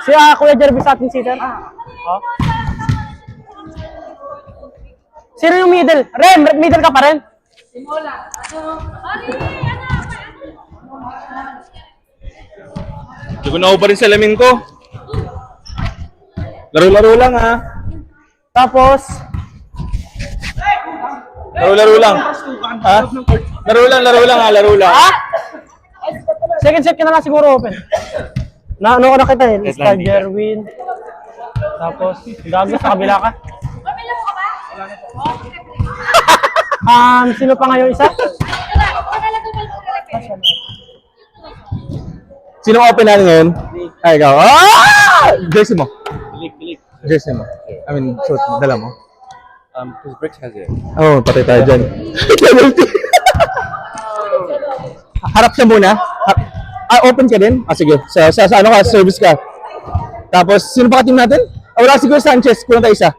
Si Kuya Jervis sa ating sitter. Oh. Sino yung middle? Rem, middle ka pa rin? Hindi ko na pa rin salamin ko. Laro-laro lang ha. Tapos, Laro-laro lang. Ha? Laro lang ha, laro lang. ha? Second set ka na lang siguro open. Ano ko nakita eh? Star Jerwin. Tapos, gago sa kabila ka. Sino pa ngayon isa? Sino open natin ngayon? Ay, ikaw. Jersey mo. Jersey mo. I mean, suit, dala mo. Because Bricks has it. Oo, patay tayo dyan. Harap siya muna. Open ka din? Sige. Sa ano ka, service ka. Tapos, sino pa ka-team natin? Wala siguro Sanchez. Kulang tayo isa.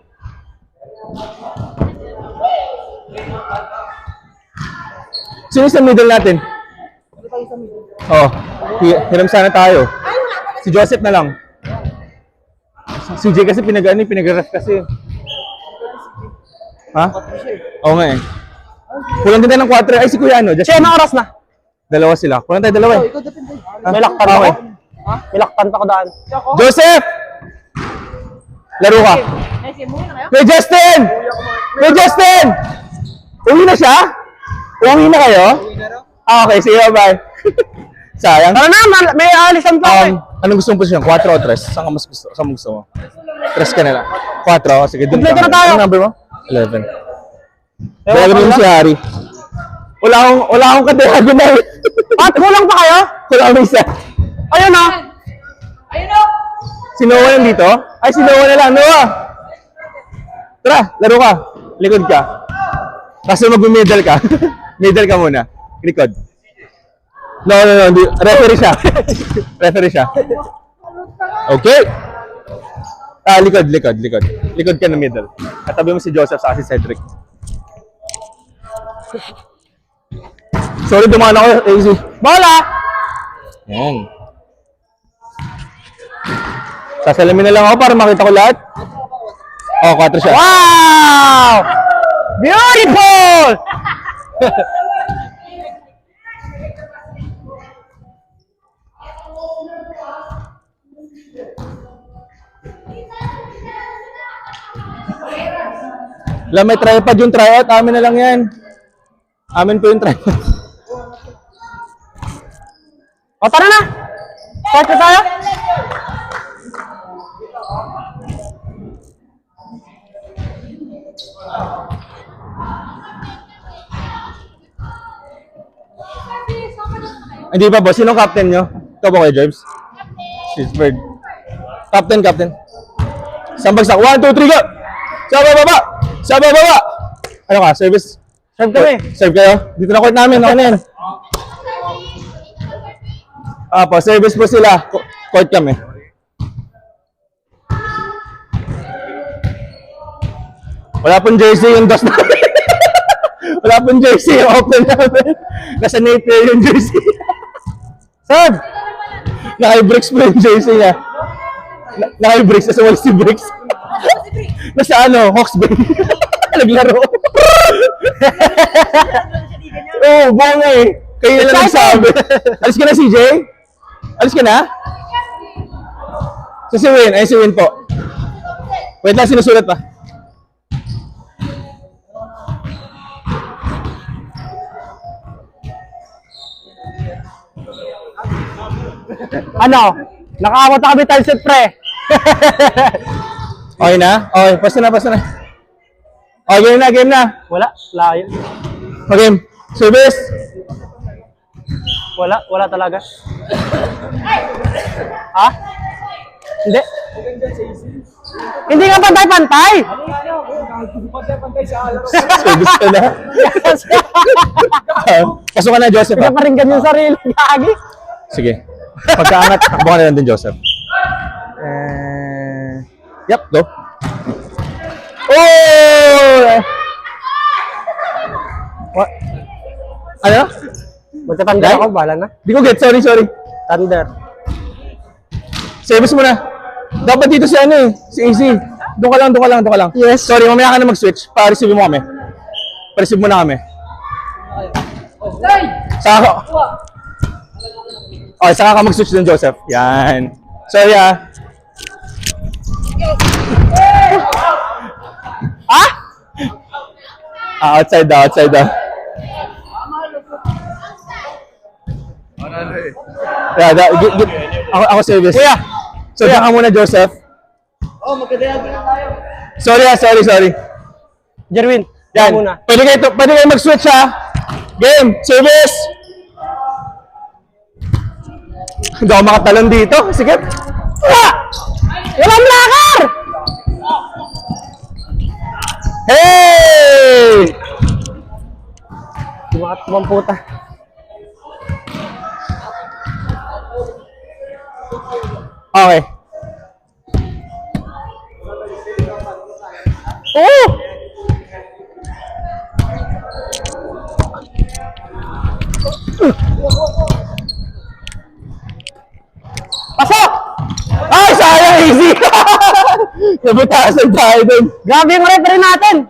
Sino sa middle natin? Oo. Hiram sana tayo. Si Joseph na lang. Si Jay kasi pinag-ref kasi. Ha? Oo nga eh. Kulang din tayo ng 4. Ay, si Kuya ano? Siya, anong oras na? Dalawa sila. Kulang tayo dalawa eh. May laktan ako. May laktan ako daan. Joseph! Laro ka. Kuya Justin! Kuya Justin! Uwi na siya? Uwi na kayo? Okay, sige, bye. Sayang. Tara na, may alisan pa eh. Anong gusto mong posisyon? 4 o 3? Saan ka mas gusto? Saan mo gusto mo? 3 ka na lang. 4? Sige, dun Kompleto na tayo. Anong number mo? 11. Kaya ganoon si Harry. Wala akong ka-diagonal. At kulang pa kayo? Wala akong isa. Ayun na. Si Noah nandito? Ay, si Noah na lang. Noah! Tara, laro ka. Likod ka. Kaso mag-middle ka. Middle ka muna. Likod. No. Referee siya. Referee siya. Okay. Likod. Likod ka na middle. Katabi mo si Joseph sa si Cedric. Sorry, dumaan ako. Easy. Bola! Yan. Sasalamin na lang ako para makita ko lahat. 4 siya. Wow! Beautiful! May tripod yung tryout. Amin na lang yan. Amin po yung tripod. O, tara na! Start na tayo? Hindi pa boss. Sinong captain nyo? Ikaw ba kayo, James? Si Bird. Captain. Isang bagsak. 1, 2, 3, go! Sa baba! Ano ka? Service? Serve kami. Serve kayo? Dito na court namin. Ako na yan. Po, service po sila. Court kami. Wala pong jersey yung dos namin. Wala pong jersey yung open namin. Nasa napier yung jersey. Serve! Naka-bricks po yung jersey niya. Naka-bricks. Nasa wall si bricks. Nasa Hawks Bay. Naglaro. Bunga eh. Kayo na lang nagsabi. Alis ka na, CJ? Alis ka na? Si Win. Ay, si Win po. Wait lang, sinusulat pa. Ano? Nakaawat na kami tileset pre. Okay na? Okay, basta na. Okay, game na. Wala, layo. Okay, service. Wala talaga. Ha? Hindi. Hindi nga pantay-pantay. Service ka na. Pasok ka na, Joseph. Pinaparinggan yung sarili. Gagi. Sige. Pagkaangat, takbo ka na lang din, Joseph. Yep, go. Oh! What? Ano? Magta-thunder ako, bala na. Di ko get, sorry. Thunder. Service mo na. Dapat dito si ano eh, si Easy. Doon ka lang, doon ka lang, doon ka lang. Yes. Sorry, mamaya ka na mag-switch. Pa-receive mo kami. Pa-receive mo na kami. Saka ka. Okay, saka ka mag-switch dun, Joseph. Yan. Sorry ah. Ah? Outside daw, outside daw. Yeah, ako service. Kuya! So, diyan ka muna, Joseph. Sorry ah, sorry. Jerwin, Yan. muna. Pwede kayo mag-switch ha. Game, service. Hindi ako makatalon dito. Sige. Ah! Walang lakar! Hey! Di makatumang puta. Okay. Oo! Pasok! Ay, sayang, Easy! Nabutasan tayo dun. Grabe yung referee natin!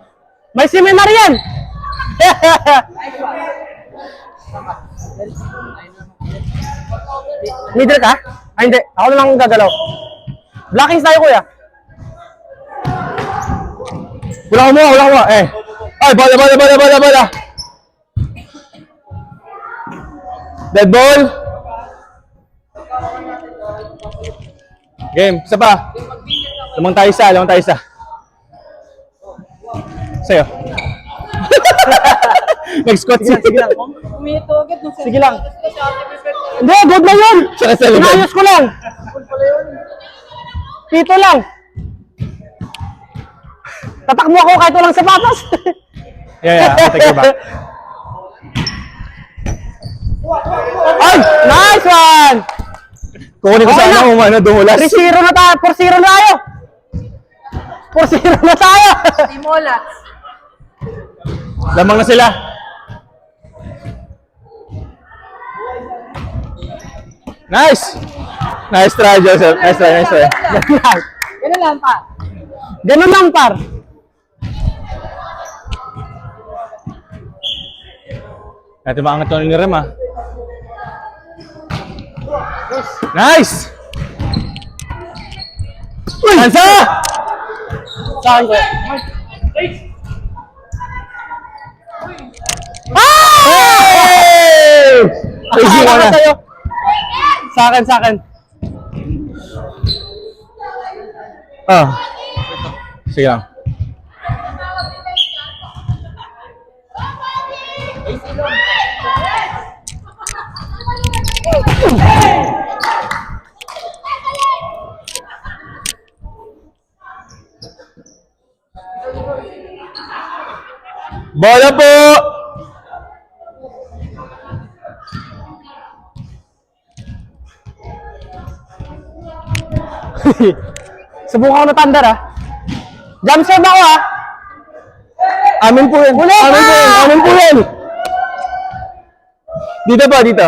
May seminar yan! Middle ka? Ay hindi, ako na lang gagalaw. Blockings tayo kuya. Wala mo. Eh. Ay, bola. Dead ball. Game, isa pa. Lamang tayo isa. Sa'yo. Nag-squat siya. Sige lang. Umito agad nung Sige lang. Hindi, good na yun! Saka sa likod. Inayos ko lang! Dito lang! Tatakbo ako kahit walang sapatos! Yeah, I'll take you back. Ay! Nice one! Kukunin ko Okay sana na. kung ano, dumulas. 3-0 na tayo! 4-0 na tayo! 4-0 na tayo! Timola. Lamang na sila. Nice! Nice try, Joseph. Nice try. Ganun lang pa. Ganun lang, par. Natin maangat ko ng rem, ah. Nice! Hansa! Saan ko? Hey! Easy mo na. Sa'yo. Sa akin. Ah. Sige lang. Bola po! Subukan ko na thunder, ah. Jump serve ako, ah. Amin po yan. Ulit! Amin po yan. Dito po, dito.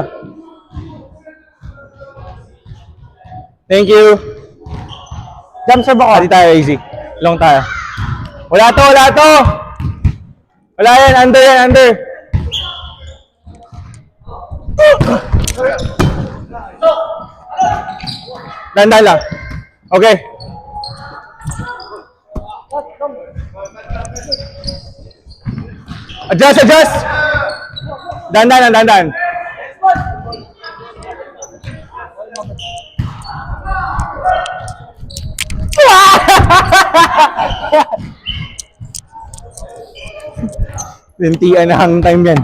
Thank you. Jump serve ako. Hadi tayo, easy. Long tayo. Wala to. Wala yan, under. Dandan lang. Okay. Adjust. Dandan. Tentian na hang time yan.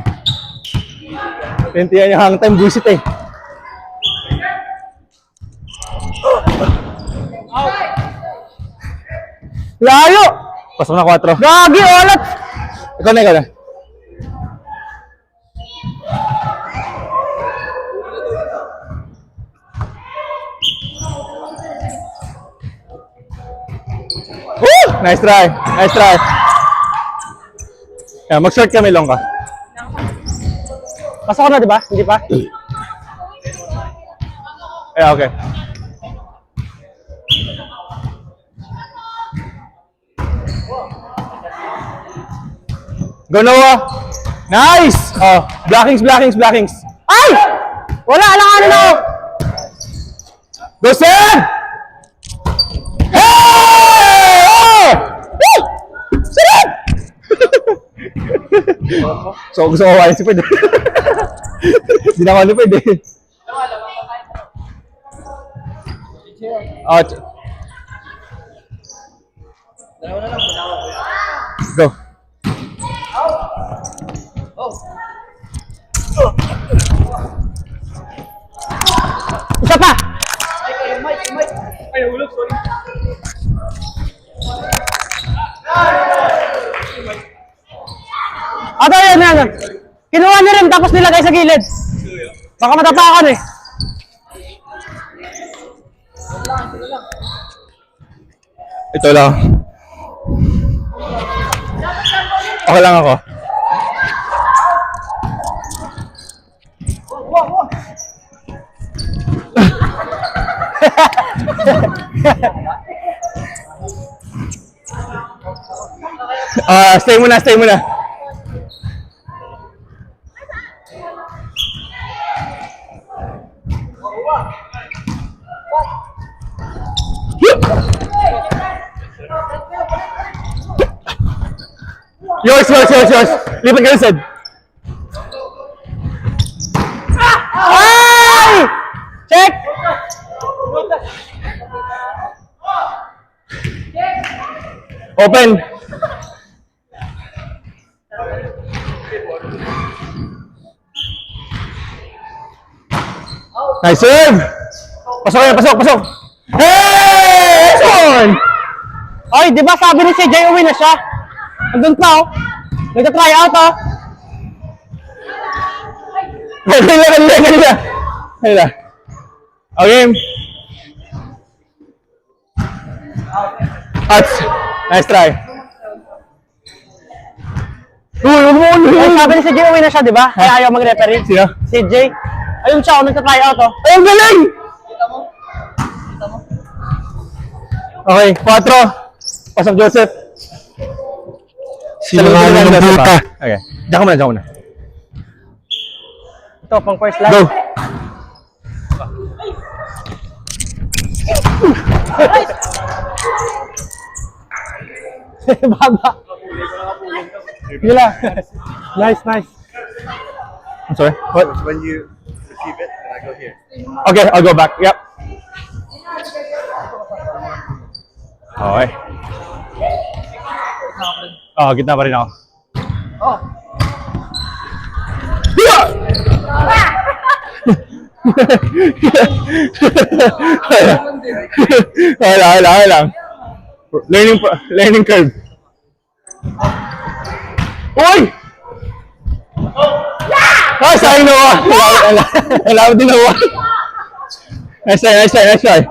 Tentian na hang time, buisit eh. Layo! Pasok na 4. Gagi, olat! Ikaw na. Woo! Nice try. Yeah, mag-short kami, long ka. Pasok ko na, di ba? Hindi pa? Yeah, okay. Go, Noah! Nice! Oh, blockings. Ay! Wala, alanganin ako! Go, Sam! Hey! Woo! Sarap! So, gusto ko kawain si Pwede. Hindi na ako ni Pwede. Oh, go. Isa pa! Ato, yan. Kinuha niya rin, tapos nilagay sa gilid. Baka matapakan eh. Ito lang. Okay lang ako. Stay muna. Yours. Lipat ka lisod. Ay! Check! Open. Nice serve! Pasok! Hey! Nice one! Ay, di ba sabi ni CJ uwi na siya? Andun pa oh. Nagka-try out oh. Kanila. Okay. Nice try. Ay, sabi ni CJ uwi na siya, di ba? Kaya ayaw mag-referee. Sino? CJ. Ayun siya, nagka-try out oh. Ay, ang galing! Okay, 4. Pasok Joseph. Sinungaling ng puta. Okay. Diyan ka muna. Ito, pang first line. Go! Baba. Gila. Nice. I'm sorry? What? When you receive it, then I go here. Okay, I'll go back. Yep. Okay. Gitna pa rin ako. Okay lang. Learning curve. Uy! Ay, sayang nawa! Alam din nawa. Nice try.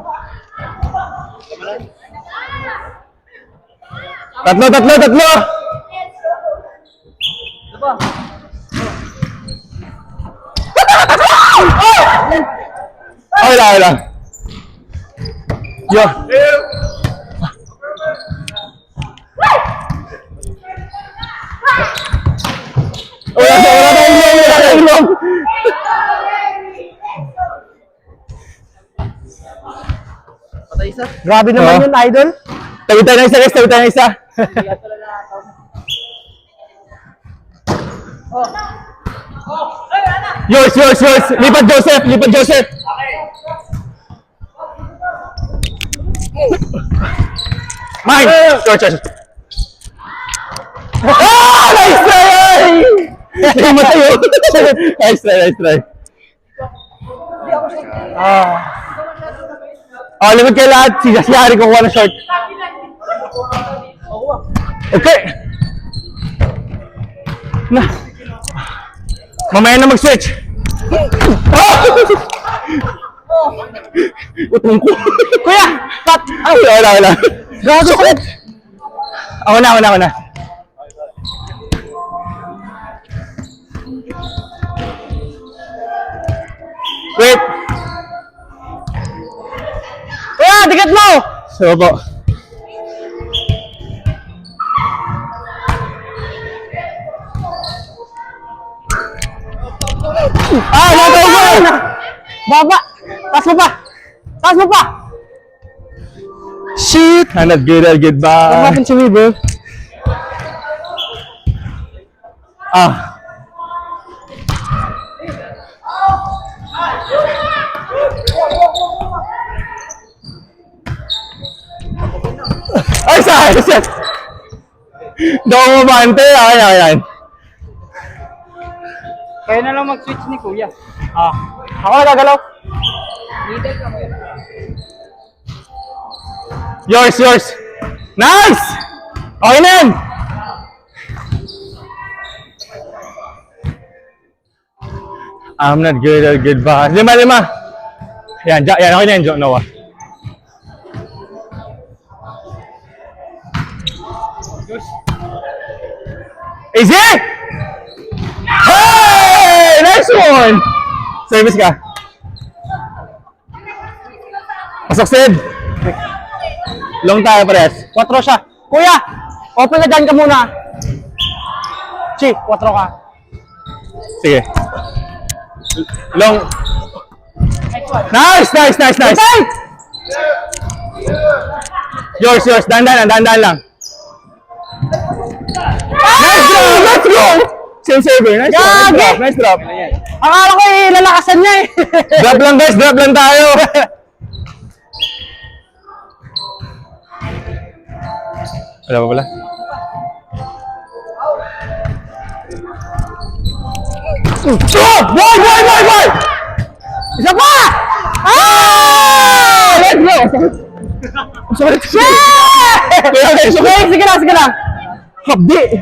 Tatlo! Okay lang. Yo. Wala tayong ilong. Grabe naman yun, idol. Tawid tayo ng isa. Yours. Lipat Joseph. Mine. Yours. Nice try! Nice try. Limit kayo lahat. Si Hari kukuha ng short. Okay. Mamaya na mag-switch. Utong ko. Kuya! Cut! Wala. Gago shit! Ako na. Wait. Kuya, dikit mo! So po. Natawa na! Baba! Taas mo pa! Taas mo pa! Shit! Not good, What goodbye. happened to me, bro? Ah. Ay, sayang! Shit! Hindi ako mabante. Ayan. Kaya na lang mag-switch ni Kuya. Ako na gagalaw. Middle ka Kuya. Yours! Nice! Okay na yan! I'm not good at goodbye. Lima. Yan, okay na yan, Noah. Easy! Hey! Nice one! Service ka. Pasok, Sid. Long tayo, pares. 4 siya. Kuya! Open na dyan ka muna. Chi, 4 ka. Sige. Long. Nice! Yours. Dandan lang. Nice drop! Let's go! Same saver. Nice drop. Akala ko lalakasan niya eh. Drop lang, guys. Drop lang tayo. Wala pa pala. Stop! Boy! Isa pa! Let's go! Sorry. Sige lang. Habdi!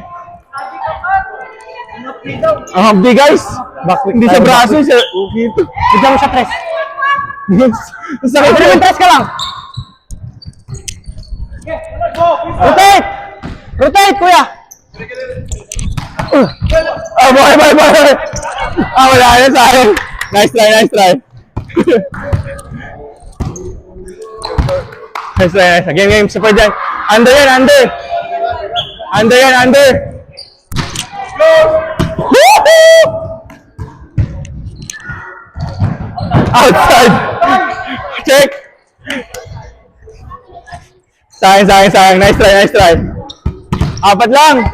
Ang habdi, guys! Hindi sa braso, sa dito. Bigyan mo siya press. Ang sakit Pwede mo. press ka lang. Rotate, kuya. Boy! Wala na sa akin. Nice try. Nice try. Game. Support dyan. Under yan. Woohoo! Outside. Check. Sayang. Nice try. 4 lang.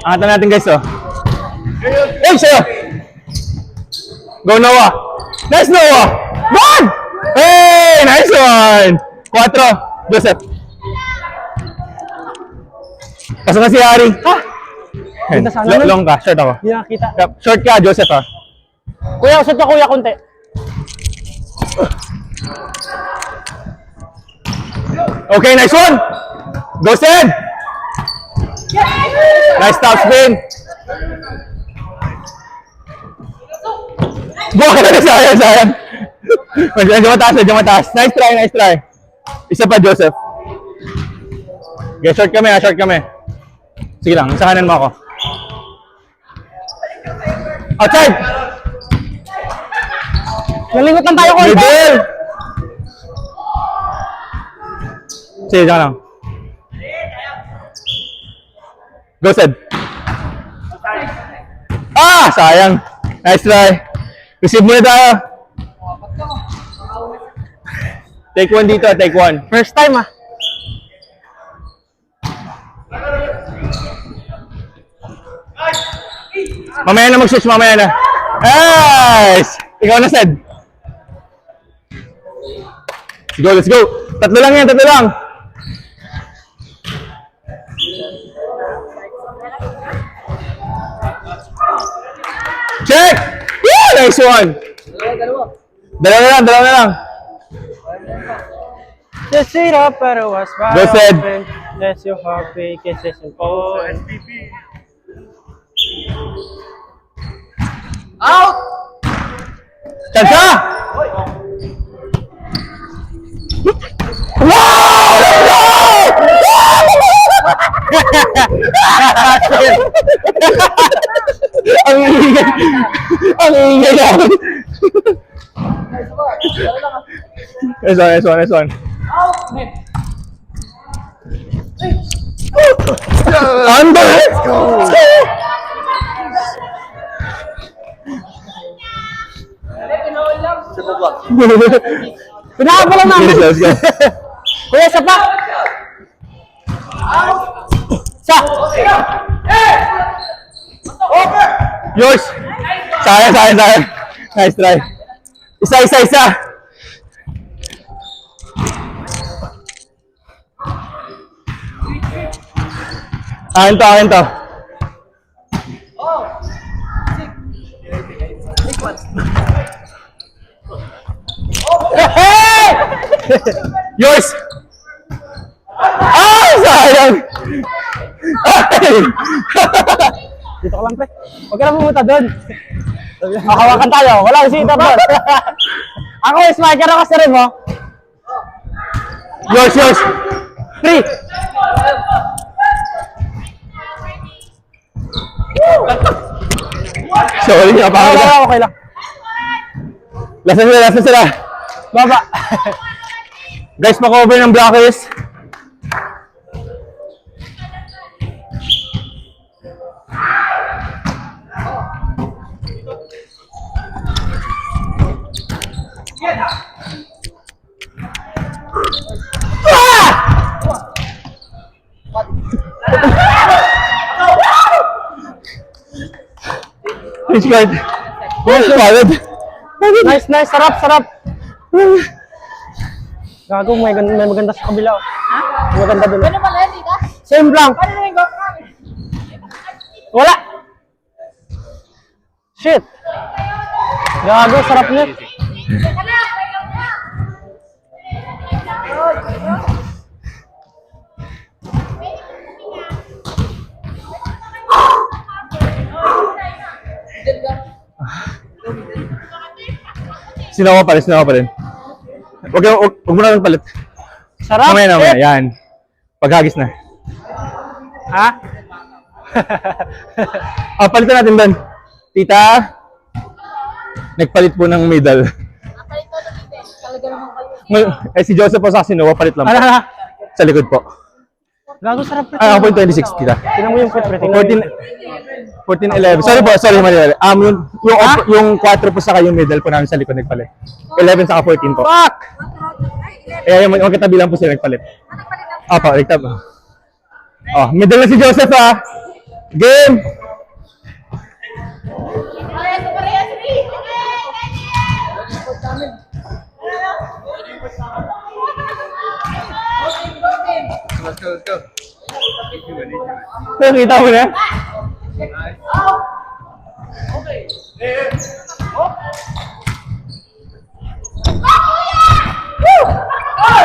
Angatan natin, guys, oh. Hey, sa'yo. Go, Noah. Nice, Noah. One! Hey, nice one. 4. Joseph. Pasok na si Harry. Kita sana nun. Long ka. Short ako. Hindi nakakita. Short ka, Joseph, ah. Kuya, usot ka kuya konti. Okay, nice one. Go, Sid. Nice top spin. Sayang. Medyo mataas. Nice try. Isa pa, Joseph. Okay, short kami. Sige lang, sa kanan mo ako. Outside! Nalingot lang tayo konti. Middle! Sige, dyan lang. Go, Sid. Sayang. Nice try. Receive muna tayo. Take 1 dito, take 1. First time ah. Mamaya na mag-switch, Nice! Ikaw na, Sid. Let's go. Tatlo lang. Check! Woo! Nice one! Dalawa na lang. Just sit up, pero was by Go, Sid. open. That's your heartbeat, kisses and phone. Out! Chansa! Ang ingay namin. Nice one. Under! Triple block. Pinakabala namin. Let's go. Kuya, isa pa. Isa. Yours! Sayang. Nice try. Isa. Akin to. Hey! Yours! Ah! Sayang! Ay! Dito ka lang, pre. Huwag ka na pumunta doon. Hawakan tayo. Walang sita doon. Ako, smaker ako sa rin mo. Yours! Free. Sorry, napakagod. Okay lang. Lasan sila. Baba. Guys, pa-cover ng blockers. Which card? Nice. Sarap. Gago, may maganda sa kabila. May maganda doon. Ano pala, di ka? Same lang. Paano naman yung GoPro? Wala. Shit. Gago, sarap niya. Teka na, teka na. Sinawa pa rin. Huwag mo na lang palit. Sarap. Mamaya, Shit. yan. Paghagis na. Ha? Palitan natin, Ben. Tita, nagpalit po ng medal. Palit ko na dito. Talaga namang palit. Si Joseph po sa Sinowa, palit lang po. Ano? Sa likod po. Gago, sarap. Pre. Ako po yung 26, tita. Tingnan mo yung foot, pre. Tingnan mo 14, 11. Sorry, mali. Yung 4 po saka yung middle po namin sa likod nagpalit. 11 saka 14 po. Fuck! Yung magkatabi lang po sila nagpalit. Opo, nagtab. Oh, middle na si Joseph ha. Game! Parehas, Rin. Let's go. Nakita mo na?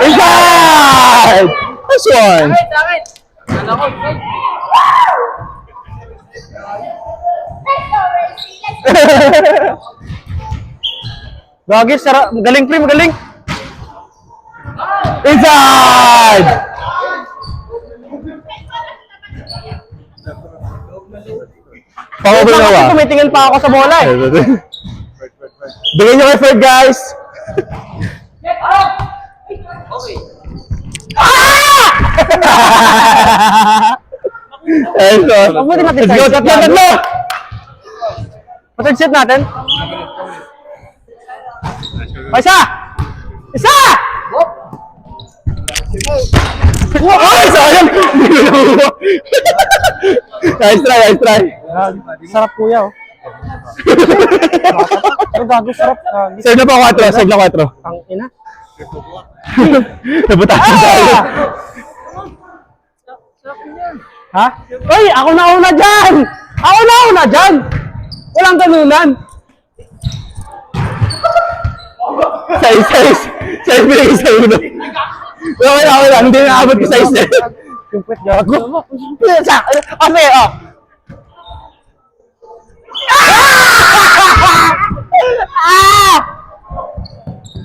Inside! Nice one! Gagi, sarap. Galing, pre. Magaling. Inside! Pang-over na Kasi ba? tumitingin pa ako sa bola eh. Bigyan nyo kay Fred, guys! Ayun so. Mabuti natin Let's go, side. tatlo! Patag set natin. Isa! Isa! Ay, sayang! Nice try. Sarap kuya oh. Pero gago, sarap. Gagi. Save na po 4, save na 4. Ang ina. Nabutasan tayo. Ha? Uy, ako na una dyan! Walang tanunan. Size binigay sa ulo. Okay lang. Hindi na-abot ko size na. Yung pwet gago. Kasi, oh.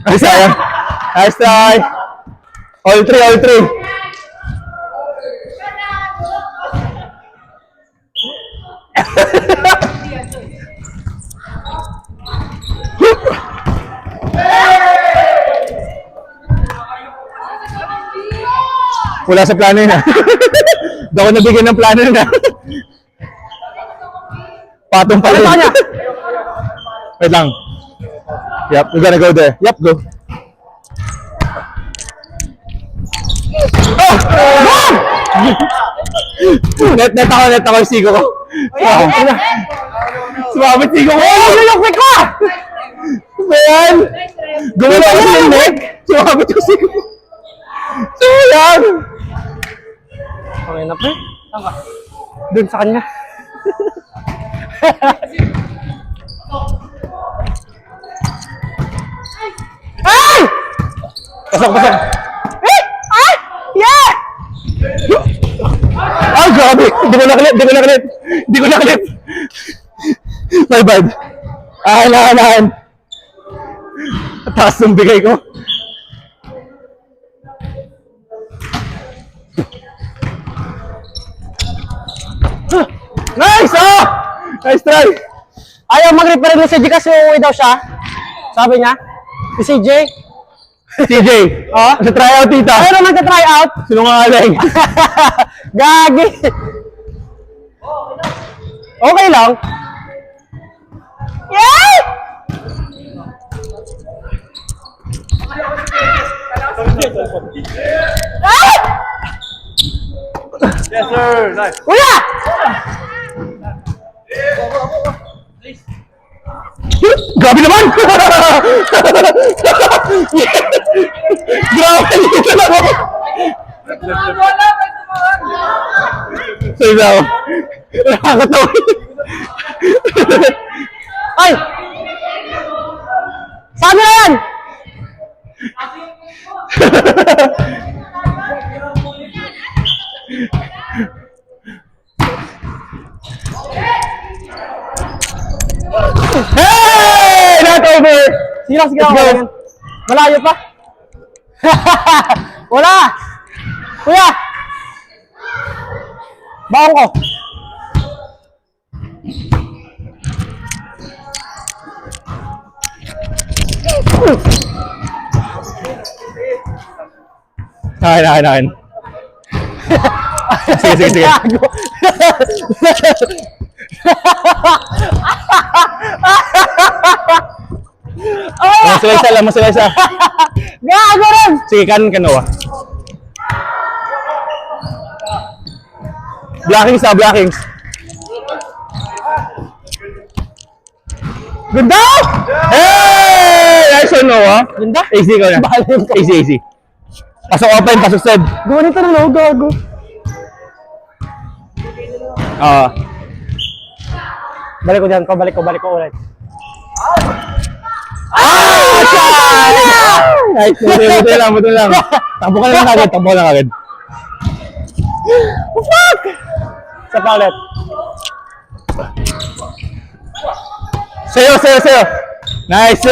Ay, sayang. Nice try. All three. Wala sa plano yun, ha? Di ako nabigyan ng plano yun, ha? Patong pa rin. Ano pa niya? Wait lang. Yep, we're gonna go there. Yep, go. Oh! Net ako yung sigo ko. Sumabit sigo ko. Oh, yung quick ko! Man! Gumalaw ko yung neck. Sumabit yung sigo ko. Sayang! Okay na, pre. Saan ka? Doon sa kanya. Ay! Pasok. Eh! Ay! Yeah! Ay, grabe! Di ko naklip! My bad. Ahan. Taas ng bigay ko. Nice! Oh! Nice try! Ayaw mag-repair ni CJ kasi uuwi daw siya. Sabi niya. Si CJ. CJ! Oh? Sa tryout, tita! Ayaw na magta-try out. Sinungaling! Gagi. Okay lang. Yay! Ah! Yes, sir. Nice. Kuya! Grabe naman! Grabe! Dito lang ako! Sorry na ako. Nakakatawa. Ay! Sabi na yan! Hey! Not over! Sige lang, Let's go. yan. Malayo pa. Wala! Kuya! Baon ko. Akin. Sige. Gago. Masala isa. Gago rin! Sige, kanan ka, Noah. Blockings. Ganda! Hey! Nice one, Noah. Ganda? Easy ko na. Bahalin ko. Easy. Pasok open, pasok sed. Gawa nito na no, gago. Balik ko dyan, pabalik ko ulit. Nice. Buti lang. Takbo ka lang agad. Fuck! Sa pa ulit. Sayo. Nice.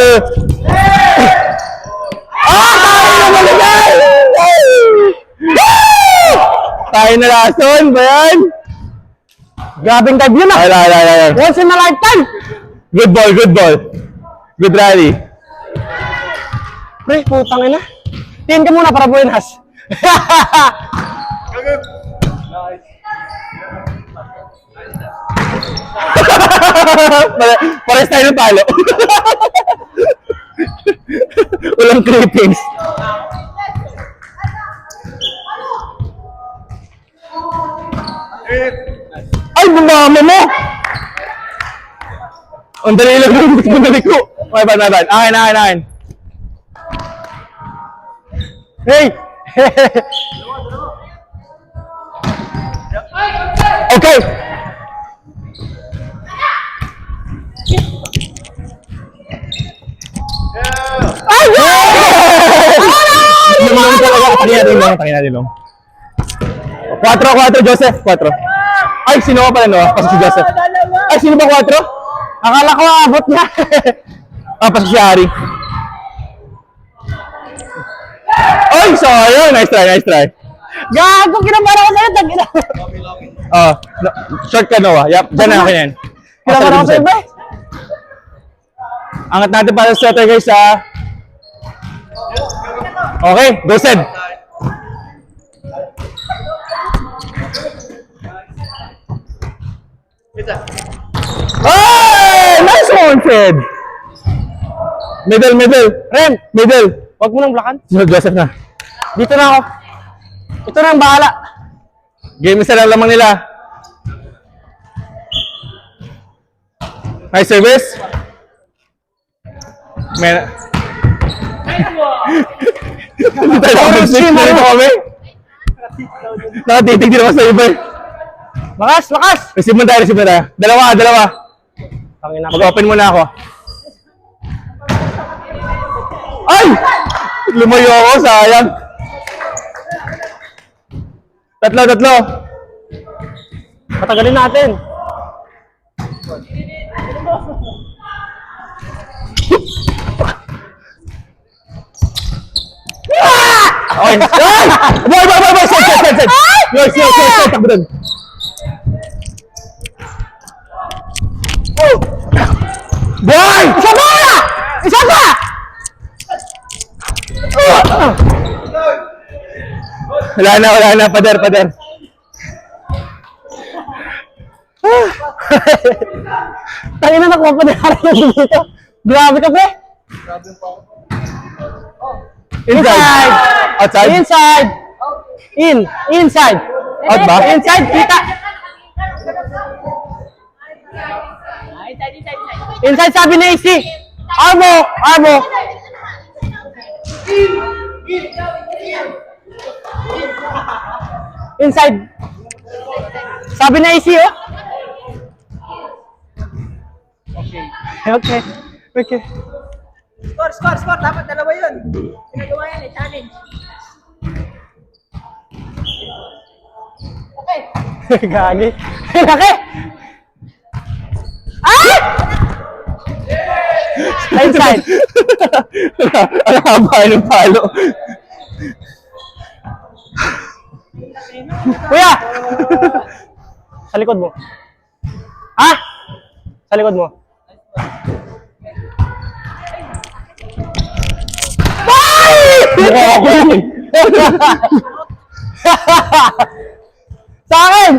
Tayo na lason ba yan? Grabing dive yun ah! Ay. Once in a lifetime! Good ball. Good rally. Pre, putang ina. Tingin ka muna para buenas. Pares tayo ng palo. Walang clippings. Ay, bumama mo! Ang dali lang yung gusto mo naliko. My bad. Akin. Hey! Okay! Ay! Lumulong talaga. Takin natin long. 4, Joseph. 4. Ay, sino ka pala, no? Pasok si Joseph. Ay, sino ba 4? Akala ko abot niya. Pasok si Ari. Ay, sayang. Nice try. Gago, kinabara ko sa'yo. Tagina. Short ka, Noah. Yup, dyan na akin yan. Kinabara ko sa'yo ba? Angat natin para sa setter, guys, ha? Okay, go Sed. Hey! Nice one, Sed! Middle, middle. Ren, Middle. wag mo nang blakan. Si Joseph na. Dito na ako. Ito na ang bahala. Game isa lang lamang nila. Nice service. May... Hindi tayo nakapag-switch na rin kami. Nakatitig din ako sa iba eh. Lakas, lakas! Receive mo tayo, receive mo tayo. Dalawa. Tangina. Mag-open muna ako. Ay! Lumayo ako, sayang. Tatlo. Patagalin natin. Okay. Ay! Boy! Set! Set! Takbo dun. Boy! Isa pa! Wala na. Pader. Tangina na kuha pa na yung dito. Grabe ka, pre. Inside! Outside? Inside! Inside! Out ba? Inside, kita! Inside sabi ni AC! Armo! Inside! Sabi ni AC, oh! Okay. Score. Dapat dalawa yun. Pinagawa yan challenge. Gagi. Laki! Ah! Inside! Ang haba ng palo. Kuya! Sa likod mo. Ah! Sa likod mo. Mukha ako yun eh. Sa akin!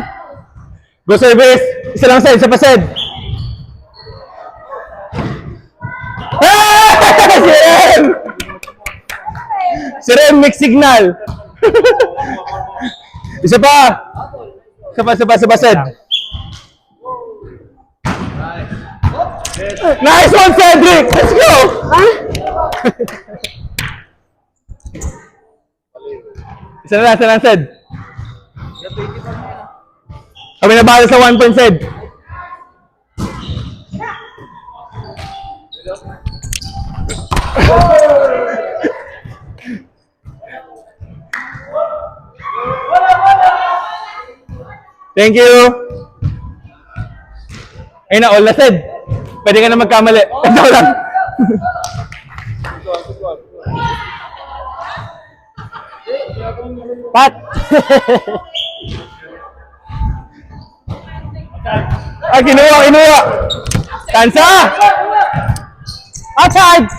Go service. Isa lang side, isa pa side. Si Rem, mix signal. Isa pa side. Nice one, Cedric! Let's go! Isa na lang, Ced. Kami na bahala sa 1 point, Ced. Thank you. Ayun na, all na, Ced. Pwede ka na magkamali. Ito lang. Pat! Ah, kinuha. Tansa! Outside!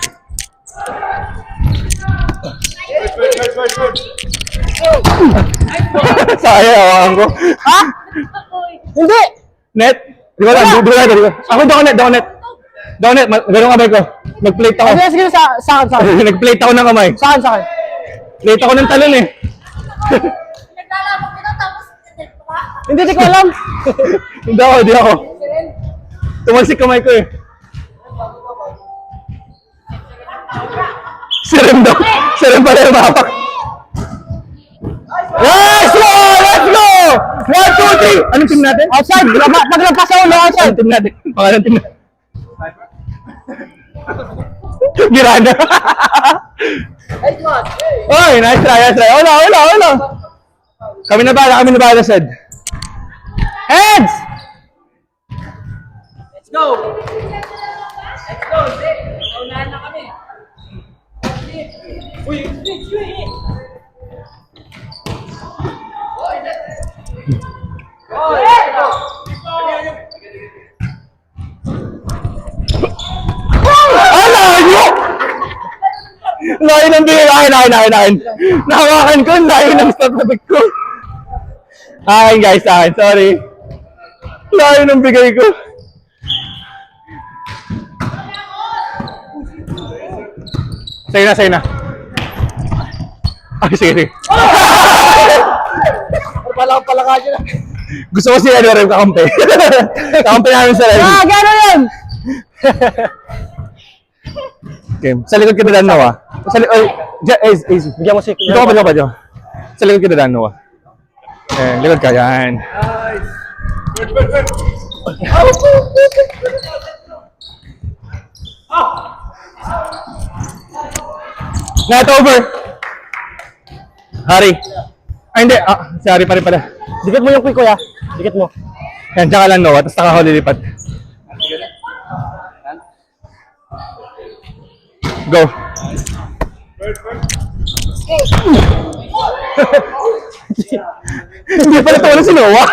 Sayang, hawakan ko. Ha? Hindi! Net? Di ko lang, di ko. Ako, down net. Ganun kamay ko. Nag-plate ako. Sige, sa akin. Nag-plate ako ng kamay. Sa akin. Plate ako ng talon eh. Naglalabok kita tapos ka. Hindi ko alam. Hindi ako. Tumalsik kamay ko eh. Si Rem pala yung mahapak. Let's go! 1, 2, 3! Anong team natin? Outside! Paglampas sa ulo, outside! Anong team natin? Pangalan team natin. Girana. Oy, nice try. Wala. Kami na bala, Sed. Heads! Let's go, Zek. Unahan na kami. Uy. Layo ng bigay. Akin. Nahawakan ko, layo ng stop na big ko. Akin guys, sorry. Layo ng bigay ko. Sa'yo na. Ay, sige. Palaka dyan. Gusto ko si Rem kakampi. Kakampi namin sa Rem. Gano'n yun! Okay, sa likod kita daan, Noah. Easy. Bigyan mo si... Dito ka pa, Joe. Sa likod kita daan, Noah. Likod ka, yan. Net over. Hari. Ay, hindi. Si Hari pa rin pala. Dikit mo yung quick, kuya. Dikit mo. Yan, tsaka lang, Noah. Tapos naka lilipat. Go. Hindi pala ito si Noah.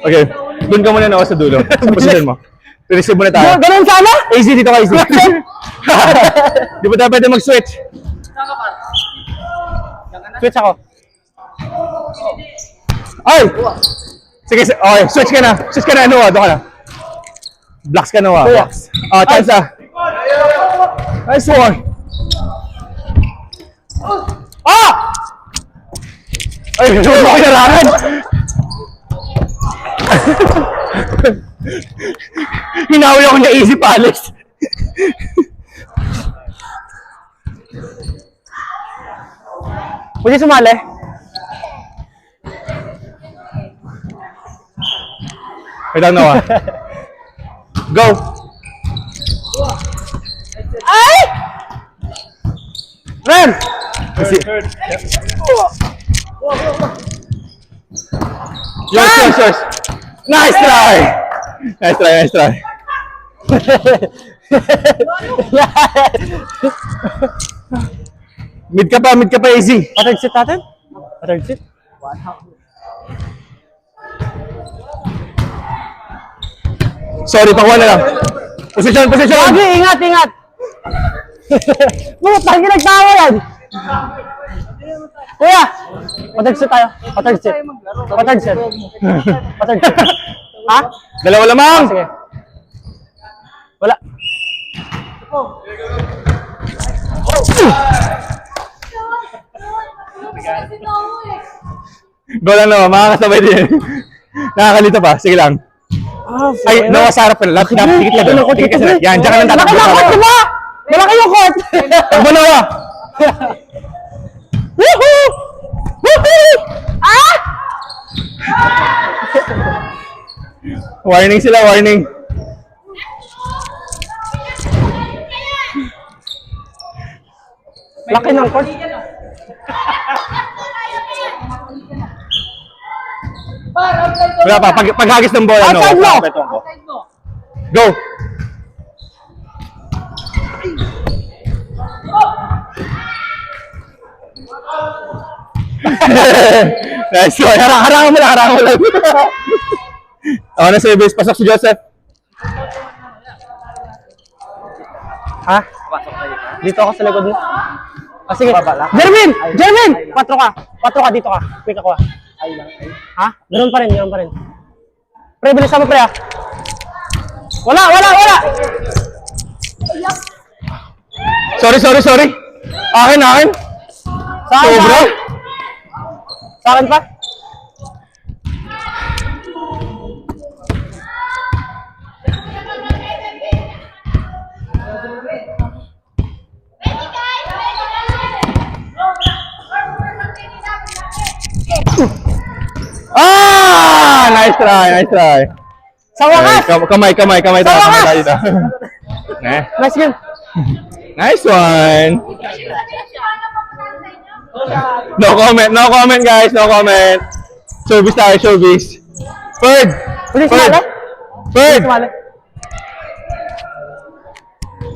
Okay, doon ka muna, Noah, sa dulo. Sa position mo. Receive muna tayo. Ganun sana? Easy, dito ka, easy. Di ba tayo pwede mag-switch? Switch ako. Ay! Sige, okay, switch ka na. Switch ka na, Noah. Doon ka na. Blocks ka, Noah. Kuya. Blocks. Chance ah. Nice one. Ay, huwag mo kinararan. Hinawi ako niya easy palace. Pwede sumali? Wait lang, Noah. Go! Ay! Ren! Yours. Nice try! Nice try. Mid ka pa, easy. Third sit natin? Third sit? Sorry, pakuha na lang. Position! Lagi, ingat! Putang, ginagtawa yan! Kuya! Third sit tayo. Third sit. Ha? Dalawa lamang! Sige. Wala. Go lang, Noah. Makakasabay din. Nakakalito pa. Sige lang. Ay, Noah, sa harap ka na. Tikit ka doon. Tikit ka sa yan, dyan ka lang tatakbo. Malaki yung court! Takbo, Noah! Woohoo! Woohoo! Ah! Warning sila, warning. Laki ng court. Wala pa. Paghagis ng bola, Noah. Outside mo! Pakapetong ko. Go! Nice one. Harangan mo lang. Ako na sa base. Pasok si Joseph. Ha? Dito ako sa likod mo. Sige. Jermin! 4 ka dito ka. Quick ako. Ha? Ganun pa rin. Pre, bilisan mo, pre, ha? Wala! Sorry. Akin. Sa akin, Sobra. Sa akin pa? Nice try. Sa wakas! Kamay tayo dito. Nice game. Nice one. No comment guys, no comment. Showbiz. Third. Sumali.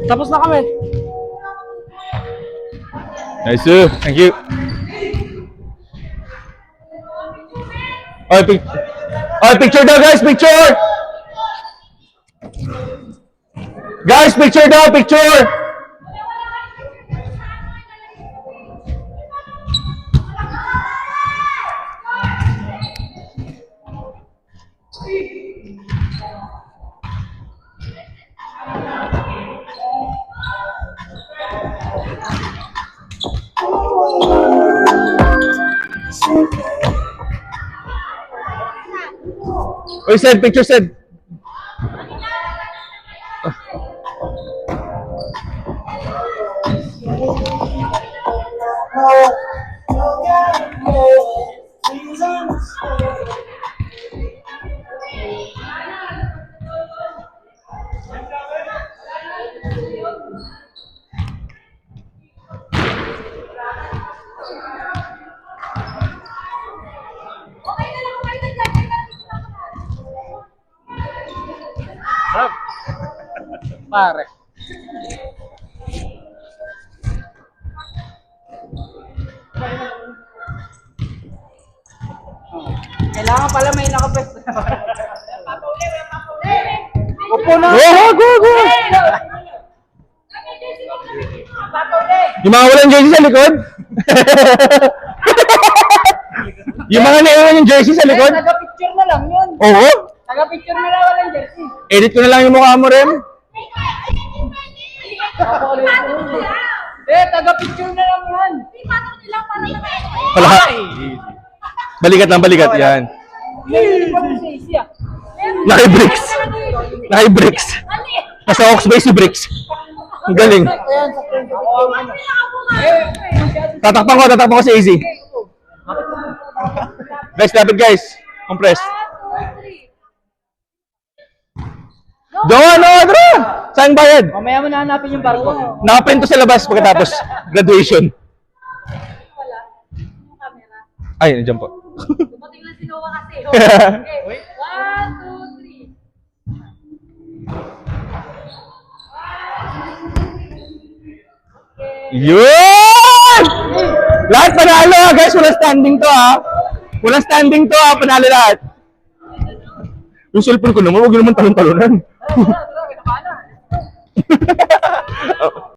Tapos na kami. Nice. Thank you. Picture daw guys, picture. Guys, picture daw, picture. Uy, Sed, picture, Sed. Okay na lang, okay na dyan. Pare. Kailangan pala may nakapwesto. Upo na. Go, go! Yung mga walang jersey sa likod? Yung mga naiwan yung jersey sa likod? Taga-picture na lang yun. Oo. Taga-picture na lang walang jersey. Edit ko na lang yung mukha mo, Rem. Taga-picture na lang yan. Wala. Balikat lang, balikat. Yan. Hindi pa rin sa isi ah. Naki-bricks. Naki-bricks. Nasa Oxbase si Bricks. Ang galing. Tatakpan ko si Easy. Guys, lapit guys. Compress. Doon, Odra! Saan bayad? Mamaya mo nahanapin yung barko. Nakaprint to sa labas pagkatapos graduation. Ay, nandiyan po. Dumating lang si Noah kasi. Okay. 1, 2, 3. Yun! Lahat panalo ha, guys. Walang standing to ha. Walang standing to ha. Panalo lahat. Yung cellphone ko naman, huwag yun naman talon-talonan.